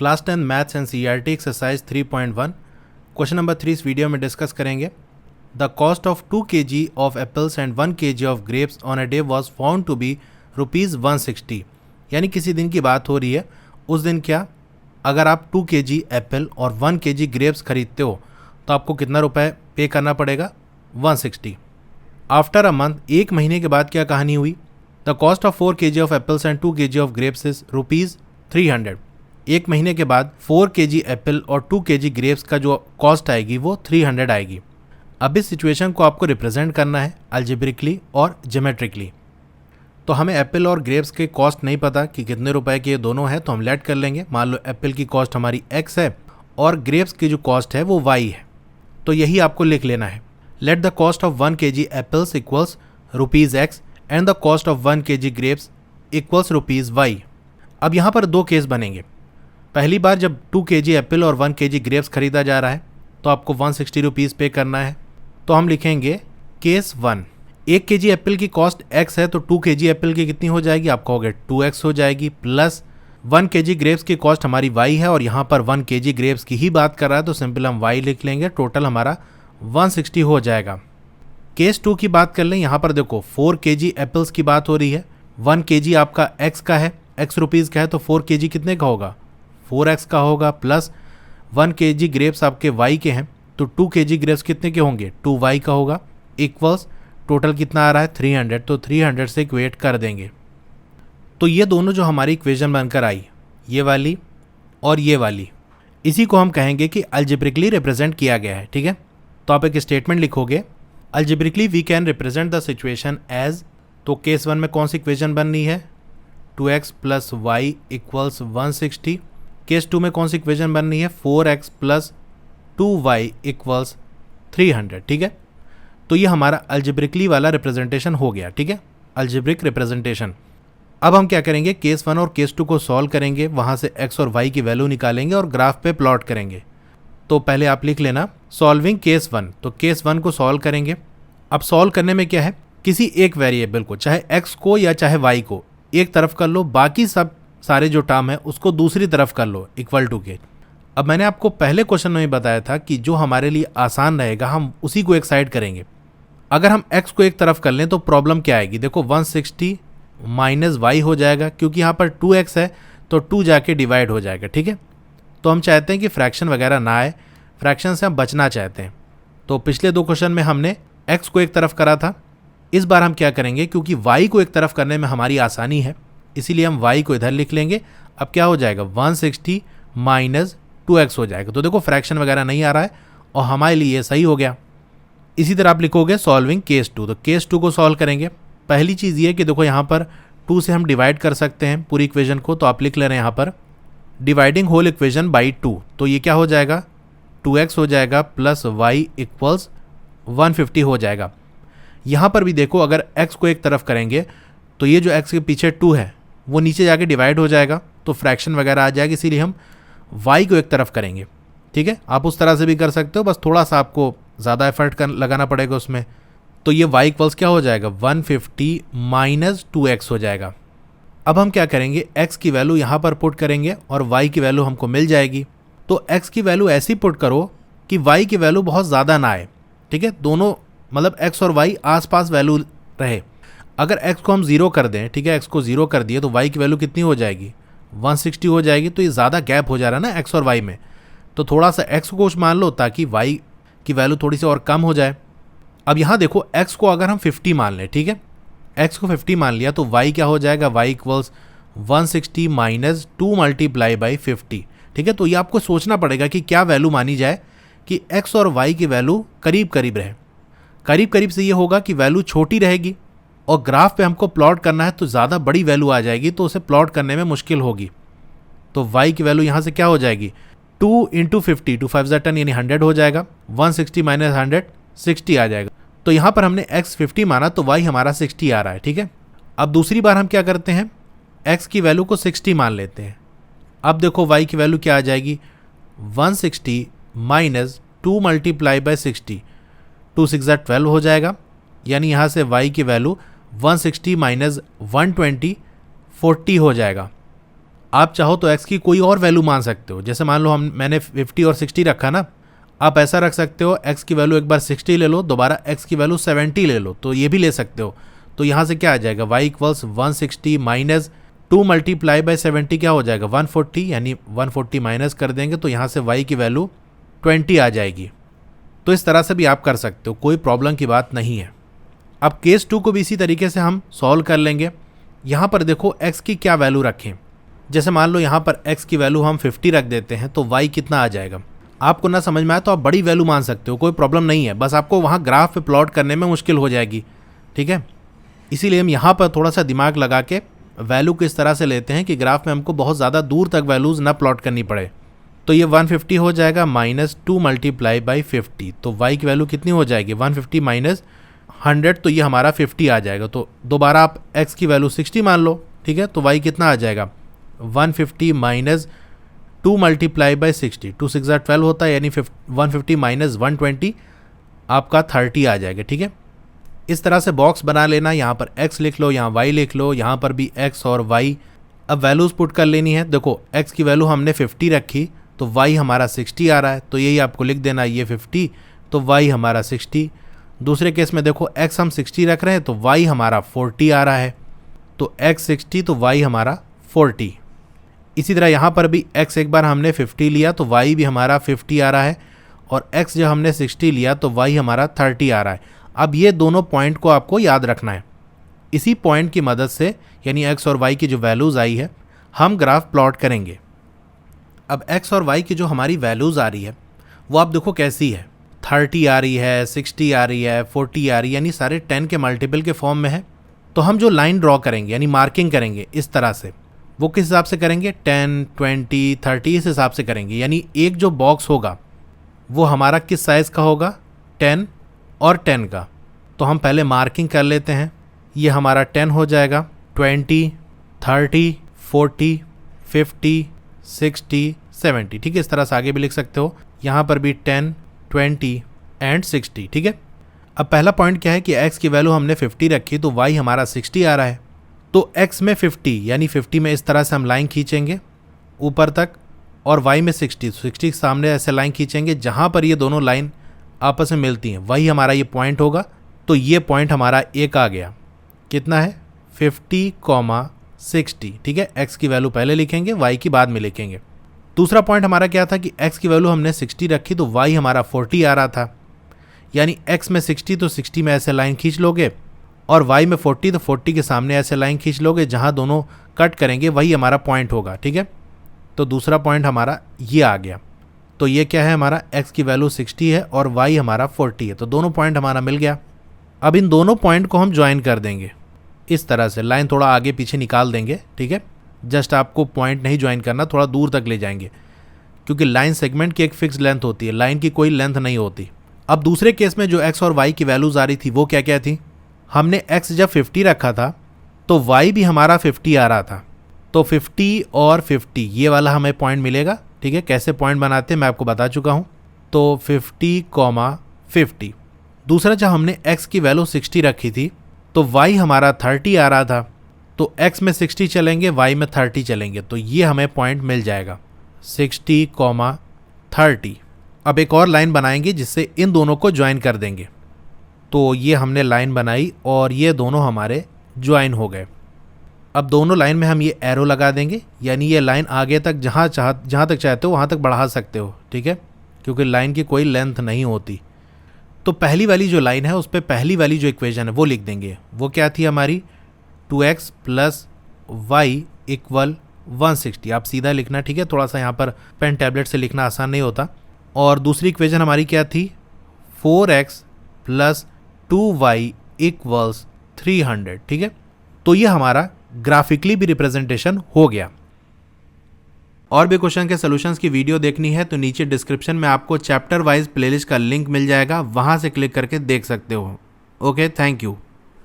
Class 10 maths and NCERT exercise 3.1 question number 3 इस video में discuss करेंगे। The cost of 2 kg of apples and 1 kg of grapes on a day was found to be ₹160। यानी किसी दिन की बात हो रही है। उस दिन क्या, अगर आप 2 kg एप्पल और 1 kg ग्रेप्स खरीदते हो तो आपको कितना रुपए पे करना पड़ेगा? 160। आफ्टर अ मंथ, एक महीने के बाद क्या कहानी हुई? The cost of 4 kg of apples and 2 kg of grapes is ₹300। एक महीने के बाद 4 kg एप्पल और 2 kg ग्रेप्स का जो कॉस्ट आएगी वो 300 आएगी। अब इस सिचुएशन को आपको रिप्रेजेंट करना है अल्जेब्रिकली और ज्योमेट्रिकली। तो हमें एप्पल और ग्रेप्स के कॉस्ट नहीं पता कि कितने रुपए के ये दोनों है, तो हम लेट कर लेंगे। मान लो एप्पल की कॉस्ट हमारी x है और ग्रेप्स की जो कॉस्ट है वो y है, तो यही आपको लिख लेना है। Let the cost of 1 kg apples equals ₹x and the cost of 1 kg grapes equals ₹y। अब यहाँ पर दो केस बनेंगे। पहली बार जब 2 kg एप्पल और 1 kg ग्रेप्स खरीदा जा रहा है तो आपको ₹160 पे करना है। तो हम लिखेंगे केस 1, 1 kg एप्पल की कॉस्ट x है तो 2 kg एप्पल की कितनी हो जाएगी? आप कहोगे 2x हो जाएगी, प्लस 1 kg ग्रेप्स की कॉस्ट हमारी y है और यहाँ पर 1 kg ग्रेप्स की ही बात कर रहा है तो सिंपल हम y लिख लेंगे। टोटल हमारा 160 हो जाएगा। केस 2 की बात कर लें। यहाँ पर देखो 4 kg एप्पल्स की बात हो रही है, 1 kg आपका x का है, x रुपीज़ का है, तो 4 kg कितने का होगा? 4x का होगा, प्लस 1 kg ग्रेप्स आपके y के हैं तो 2 kg ग्रेप्स कितने के होंगे? 2y का होगा, इक्वल्स टोटल कितना आ रहा है? 300। तो 300 से इक्वेट कर देंगे। तो ये दोनों जो हमारी इक्वेशन बनकर आई, ये वाली और ये वाली, इसी को हम कहेंगे कि अलजेब्रिकली रिप्रेजेंट किया गया है। ठीक है, तो आप एक स्टेटमेंट लिखोगे, algebraically we can represent the situation as. तो केस 1 में कौन सी इक्वेशन बननी है? 2x plus y equals 160। Case 2 में कौन सी इक्वेशन बननी है? 4x plus 2y equals 300। ठीक है, तो ये हमारा अलजेब्रिकली वाला रिप्रेजेंटेशन हो गया। ठीक है, अलजेब्रिक रिप्रेजेंटेशन। अब हम क्या करेंगे? केस 1 और केस 2 को सॉल्व करेंगे, वहाँ से x और y की वैल्यू निकालेंगे और ग्राफ पे प्लॉट करेंगे। तो पहले आप लिख लेना सॉल्विंग केस 1। तो केस 1 को सॉल्व करेंगे। अब सॉल्व करने में क्या है, किसी एक वेरिएबल को, चाहे x को या चाहे y को, एक तरफ कर लो, बाकी सब सारे जो टर्म है उसको दूसरी तरफ कर लो इक्वल टू के। अब मैंने आपको पहले क्वेश्चन में बताया था कि जो हमारे लिए आसान रहेगा हम उसी को एक साइड करेंगे। अगर हम x को एक तरफ कर लें तो प्रॉब्लम क्या आएगी? देखो 160 माइनस y हो जाएगा, क्योंकि यहाँ पर 2x है तो 2 जाके डिवाइड हो जाएगा। ठीक है, तो हम चाहते हैं कि फ्रैक्शन वगैरह ना आए, फ्रैक्शन से हम बचना चाहते हैं। तो पिछले दो क्वेश्चन में हमने x को एक तरफ करा था, इस बार हम क्या करेंगे, क्योंकि y को एक तरफ करने में हमारी आसानी है इसीलिए हम y को इधर लिख लेंगे। अब क्या हो जाएगा? 160 माइनस 2x हो जाएगा। तो देखो फ्रैक्शन वगैरह नहीं आ रहा है और हमारे लिए ये सही हो गया। इसी तरह आप लिखोगे सॉल्विंग केस 2। तो केस 2 को सॉल्व करेंगे। पहली चीज़ ये कि देखो यहाँ पर 2 से हम डिवाइड कर सकते हैं पूरी इक्वेशन को, तो आप लिख ले रहे हैं यहाँ पर डिवाइडिंग होल इक्वेशन बाई 2। तो ये क्या हो जाएगा? 2x हो जाएगा प्लस y इक्वल्स 150 हो जाएगा। यहाँ पर भी देखो अगर x को एक तरफ करेंगे तो ये जो x के पीछे 2 है वो नीचे जाके डिवाइड हो जाएगा तो फ्रैक्शन वगैरह आ जाएगी, इसीलिए हम y को एक तरफ करेंगे। ठीक है, आप उस तरह से भी कर सकते हो, बस थोड़ा सा आपको ज़्यादा एफर्ट लगाना पड़ेगा उसमें। तो ये y इक्वल्स क्या हो जाएगा? 150 माइनस 2x हो जाएगा। अब हम क्या करेंगे? x की वैल्यू यहाँ पर पुट करेंगे और y की वैल्यू हमको मिल जाएगी। तो x की वैल्यू ऐसी पुट करो कि y की वैल्यू बहुत ज़्यादा ना आए। ठीक है, दोनों मतलब x और y आसपास वैल्यू रहे। अगर x को हम 0 कर दें, ठीक है, x को 0 कर दिए तो y की वैल्यू कितनी हो जाएगी? 160 हो जाएगी। तो ये ज़्यादा गैप हो जा रहा है ना x और y में, तो थोड़ा सा x को कुछ मान लो ताकि y की वैल्यू थोड़ी सी और कम हो जाए। अब यहाँ देखो x को अगर हम 50 मान लें, ठीक है, x को 50 मान लिया तो y क्या हो जाएगा? y equals 160 minus 2 multiply by 50। ठीक है, तो ये आपको सोचना पड़ेगा कि क्या वैल्यू मानी जाए कि x और y की वैल्यू करीब करीब रहे। करीब करीब से ये होगा कि वैल्यू छोटी रहेगी और ग्राफ पे हमको प्लॉट करना है तो ज़्यादा बड़ी वैल्यू आ जाएगी तो उसे प्लॉट करने में मुश्किल होगी। तो y की वैल्यू यहाँ से क्या हो जाएगी? 2 इंटू 50, 2 5 10 यानी 100 हो जाएगा। 160 माइनस 100 60 आ जाएगा। तो यहाँ पर हमने x 50 माना तो y हमारा 60 आ रहा है। ठीक है, अब दूसरी बार हम क्या करते हैं? x की वैल्यू को 60 मान लेते हैं। अब देखो y की वैल्यू क्या आ जाएगी? 160 माइनस 2 मल्टीप्लाई बाई 60, 2 6 12 हो जाएगा। यानी यहाँ से y की वैल्यू 160 माइनस 120 40 हो जाएगा। आप चाहो तो x की कोई और वैल्यू मान सकते हो, जैसे मान लो मैंने 50 और 60 रखा ना, आप ऐसा रख सकते हो x की वैल्यू एक बार 60 ले लो, दोबारा x की वैल्यू 70 ले लो, तो ये भी ले सकते हो। तो यहाँ से क्या आ जाएगा, y equals 160 minus 2 multiply by 70 क्या हो जाएगा 140, यानी 140 माइनस कर देंगे तो यहाँ से y की वैल्यू 20 आ जाएगी। तो इस तरह से भी आप कर सकते हो, कोई प्रॉब्लम की बात नहीं है। अब केस 2 को भी इसी तरीके से हम सॉल्व कर लेंगे। यहाँ पर देखो x की क्या वैल्यू रखें, जैसे मान लो यहाँ पर x की वैल्यू हम 50 रख देते हैं तो y कितना आ जाएगा। आपको ना समझ में आए तो आप बड़ी वैल्यू मान सकते हो, कोई प्रॉब्लम नहीं है, बस आपको वहाँ ग्राफ पे प्लॉट करने में मुश्किल हो जाएगी, ठीक है। इसीलिए हम यहाँ पर थोड़ा सा दिमाग लगा के वैल्यू किस तरह से लेते हैं कि ग्राफ में हमको बहुत ज़्यादा दूर तक वैल्यूज़ ना प्लॉट करनी पड़े। तो ये 150 हो जाएगा माइनस 2 मल्टीप्लाई बाई 50, तो y की वैल्यू कितनी हो जाएगी 150 माइनस 100, तो ये हमारा 50 आ जाएगा। तो दोबारा आप x की वैल्यू 60 मान लो, ठीक है, तो y कितना आ जाएगा 150 माइनस 2 मल्टीप्लाई बाई 60, 2 6 12 होता है, यानी 150 माइनस 120 आपका 30 आ जाएगा, ठीक है। इस तरह से बॉक्स बना लेना, यहाँ पर x लिख लो, यहाँ y लिख लो, यहाँ पर भी x और y। अब वैल्यूज़ पुट कर लेनी है। देखो x की वैल्यू हमने 50 रखी तो y हमारा 60 आ रहा है, तो यही आपको लिख देना, ये 50 तो y हमारा 60। दूसरे केस में देखो x हम 60 रख रहे हैं तो y हमारा 40 आ रहा है, तो x 60 तो y हमारा 40। इसी तरह यहाँ पर भी x एक बार हमने 50 लिया तो y भी हमारा 50 आ रहा है, और x जब हमने 60 लिया तो y हमारा 30 आ रहा है। अब ये दोनों पॉइंट को आपको याद रखना है। इसी पॉइंट की मदद से, यानी x और y की जो वैल्यूज़ आई है, हम ग्राफ प्लॉट करेंगे। अब x और y की जो हमारी वैल्यूज़ आ रही है वो आप देखो कैसी है, 30 आ रही है, 60 आ रही है, 40 आ रही है, यानी सारे 10 के मल्टीपल के फॉर्म में है। तो हम जो लाइन ड्रॉ करेंगे यानी मार्किंग करेंगे इस तरह से, वो किस हिसाब से करेंगे 10, 20, 30 इस हिसाब से करेंगे। यानी एक जो बॉक्स होगा वो हमारा किस साइज़ का होगा 10 और 10 का। तो हम पहले मार्किंग कर लेते हैं, ये हमारा 10 हो जाएगा, 20, 30, 40, 50, 60, 70, ठीक है। इस तरह से आगे भी लिख सकते हो, यहाँ पर भी 10, 20 एंड 60, ठीक है। अब पहला पॉइंट क्या है कि x की वैल्यू हमने 50 रखी तो y हमारा 60 आ रहा है, तो x में 50 यानी 50 में इस तरह से हम लाइन खींचेंगे ऊपर तक, और y में 60 के सामने ऐसे लाइन खींचेंगे जहाँ पर ये दोनों लाइन आपस में मिलती हैं, वही हमारा ये पॉइंट होगा। तो ये पॉइंट हमारा एक आ गया, कितना है 50, 60, ठीक है। x की वैल्यू पहले लिखेंगे, y की बाद में लिखेंगे। दूसरा पॉइंट हमारा क्या था कि x की वैल्यू हमने 60 रखी तो y हमारा 40 आ रहा था, यानी x में 60 तो 60 में ऐसे लाइन खींच लोगे, और y में 40 तो 40 के सामने ऐसे लाइन खींच लोगे, जहाँ दोनों कट करेंगे वही हमारा पॉइंट होगा, ठीक है। तो दूसरा पॉइंट हमारा ये आ गया। तो ये क्या है हमारा x की वैल्यू 60 है और y हमारा 40 है, तो दोनों पॉइंट हमारा मिल गया। अब इन दोनों पॉइंट को हम ज्वाइन कर देंगे इस तरह से, लाइन थोड़ा आगे पीछे निकाल देंगे, ठीक है। जस्ट आपको पॉइंट नहीं ज्वाइन करना, थोड़ा दूर तक ले जाएंगे, क्योंकि लाइन सेगमेंट की एक फिक्स लेंथ होती है, लाइन की कोई लेंथ नहीं होती। अब दूसरे केस में जो x और y की वैल्यूज़ आ रही थी वो क्या क्या थी, हमने x जब 50 रखा था तो y भी हमारा 50 आ रहा था, तो 50 और 50 ये वाला हमें पॉइंट मिलेगा, ठीक है। कैसे पॉइंट बनाते हैं मैं आपको बता चुका हूँ। तो 50, 50। दूसरा जब हमने x की वैल्यू 60 रखी थी तो y हमारा 30 आ रहा था, तो x में 60 चलेंगे, y में 30 चलेंगे, तो ये हमें पॉइंट मिल जाएगा 60, 30। अब एक और लाइन बनाएंगे जिससे इन दोनों को ज्वाइन कर देंगे। तो ये हमने लाइन बनाई और ये दोनों हमारे ज्वाइन हो गए। अब दोनों लाइन में हम ये एरो लगा देंगे, यानी ये लाइन आगे तक जहाँ तक चाहते हो वहाँ तक बढ़ा सकते हो, ठीक है, क्योंकि लाइन की कोई लेंथ नहीं होती। तो पहली वाली जो लाइन है उस पर पहली वाली जो इक्वेशन है वो लिख देंगे। वो क्या थी हमारी 2x प्लस y इक्वल 160। आप सीधा लिखना, ठीक है, थोड़ा सा यहाँ पर पेन टैबलेट से लिखना आसान नहीं होता। और दूसरी इक्वेशन हमारी क्या थी 4x प्लस 2y इक्वल्स 300, ठीक है। तो ये हमारा ग्राफिकली भी रिप्रेजेंटेशन हो गया। और भी क्वेश्चन के सॉल्यूशंस की वीडियो देखनी है तो नीचे डिस्क्रिप्शन में आपको चैप्टर वाइज प्लेलिस्ट का लिंक मिल जाएगा, वहां से क्लिक करके देख सकते हो। Okay, thank you.